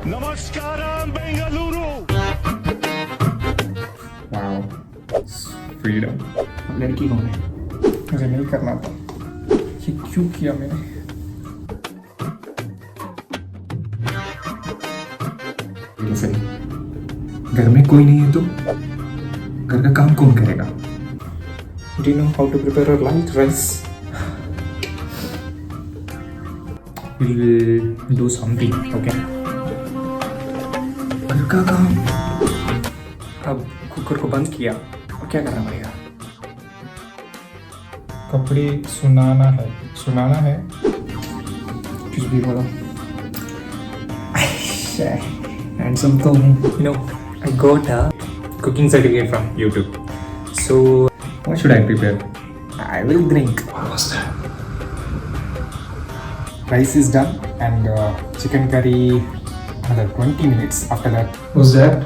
Namaskaram, Bengaluru. Wow, freedom. लड़की कौन है? मुझे नहीं करना था, ये क्यों किया मैंने? सही, घर में कोई नहीं है तो घर का काम कौन करेगा? Do you know how to prepare a light rice? We'll do something, okay? घर का काम। अब कुकर को बंद किया, अब क्या करना पड़ेगा? कपड़े सुनाना है। कुछ भी बोलो। Handsome तो हूँ, you know. I got a cooking certificate from YouTube. So what should I prepare? I will drink. What was that? Rice is done and chicken curry another 20 minutes after that. What's that?